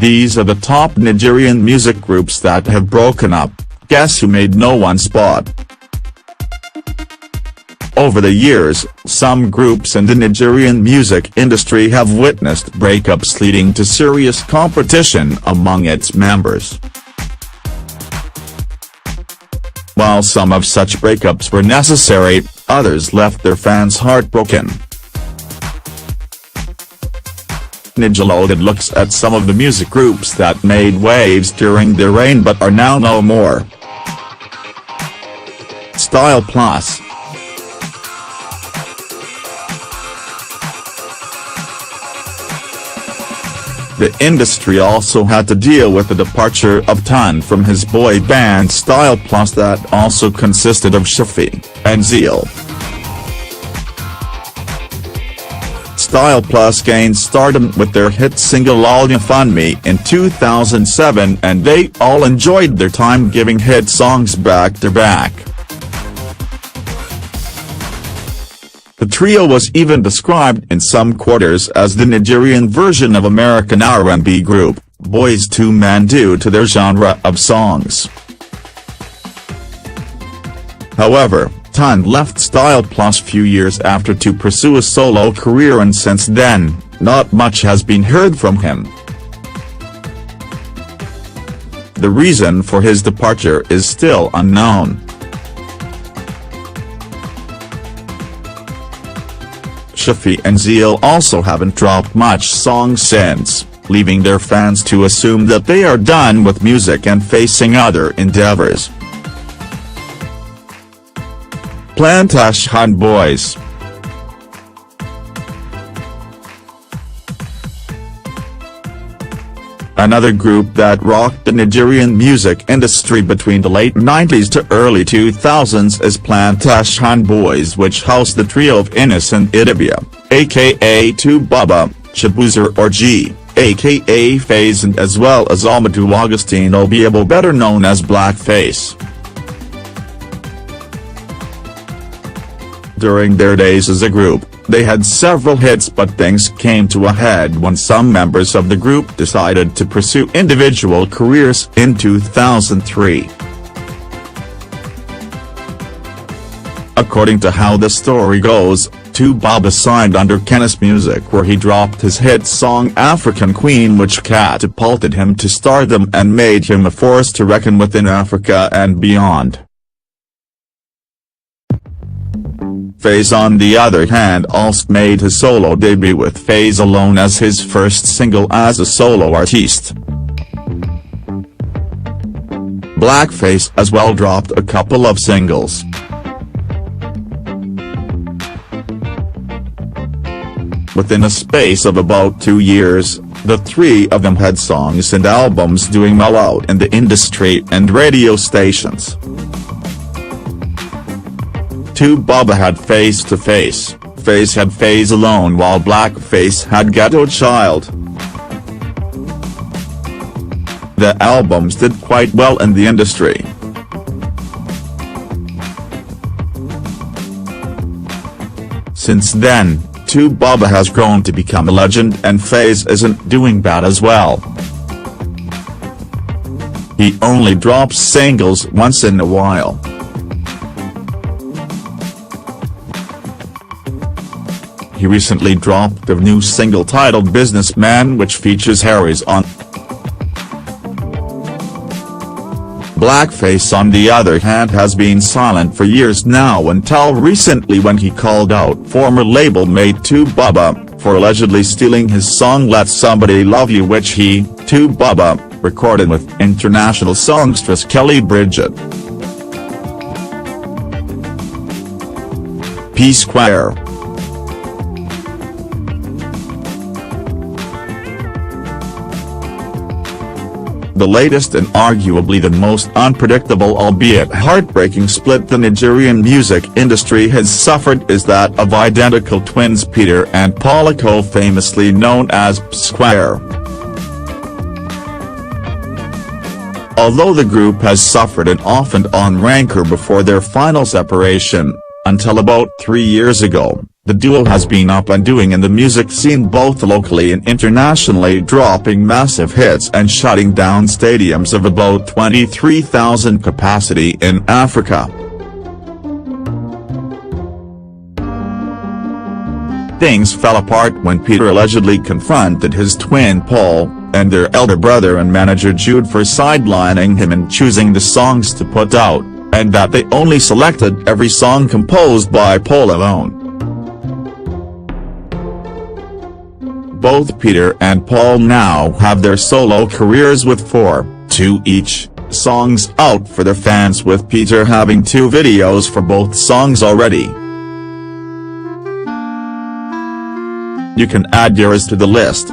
These are the top Nigerian music groups that have broken up. Guess who made No1's spot? Over the years, some groups in the Nigerian music industry have witnessed breakups leading to serious competition among its members. While some of such breakups were necessary, others left their fans heartbroken. Nigerian looks at some of the music groups that made waves during their reign but are now no more. Style Plus. The industry also had to deal with the departure of Tan from his boy band Style Plus that also consisted of Shafi and Zeal. Style Plus gained stardom with their hit single All You Fund Me in 2007, and they all enjoyed their time giving hit songs back to back. The trio was even described in some quarters as the Nigerian version of American R&B group, Boyz II Men, due to their genre of songs. However, Tan left Style Plus few years after to pursue a solo career, and since then, not much has been heard from him. The reason for his departure is still unknown. Shafi and Zeal also haven't dropped much songs since, leaving their fans to assume that they are done with music and facing other endeavors. Plantation Boys. Another group that rocked the Nigerian music industry between the late 90s to early 2000s is Plantation Boys, which housed the trio of Innocent Idibia, aka 2Baba, Chibuzer or G, aka FaZe, and as well as Amadou Augustine Obiabo, better known as Blackface. During their days as a group, they had several hits, but things came to a head when some members of the group decided to pursue individual careers in 2003. According to how the story goes, 2Baba signed under Kennis Music, where he dropped his hit song African Queen, which catapulted him to stardom and made him a force to reckon with in Africa and beyond. FaZe, on the other hand, also made his solo debut with FaZe Alone as his first single as a solo artiste. Blackface as well dropped a couple of singles. Within a space of about 2 years, the three of them had songs and albums doing well out in the industry and radio stations. 2Baba had Face to Face, FaZe had FaZe Alone, while Blackface had Ghetto Child. The albums did quite well in the industry. Since then, 2Baba has grown to become a legend, and FaZe isn't doing bad as well. He only drops singles once in a while. He recently dropped a new single titled Businessman, which features Harry's on. Blackface, on the other hand, has been silent for years now, until recently when he called out former label mate 2Baba for allegedly stealing his song Let Somebody Love You, which he, 2Baba, recorded with international songstress Kelly Bridget. P-Square. The latest and arguably the most unpredictable, albeit heartbreaking, split the Nigerian music industry has suffered is that of identical twins Peter and Pauliko, famously known as P-Square. Although the group has suffered an off and on rancor before their final separation, until about 3 years ago, The duo has been up and doing in the music scene both locally and internationally, dropping massive hits and shutting down stadiums of about 23,000 capacity in Africa. Things fell apart when Peter allegedly confronted his twin Paul, and their elder brother and manager Jude for sidelining him in choosing the songs to put out, and that they only selected every song composed by Paul alone. Both Peter and Paul now have their solo careers with 2 each, songs out for their fans, with Peter having 2 videos for both songs already. You can add yours to the list.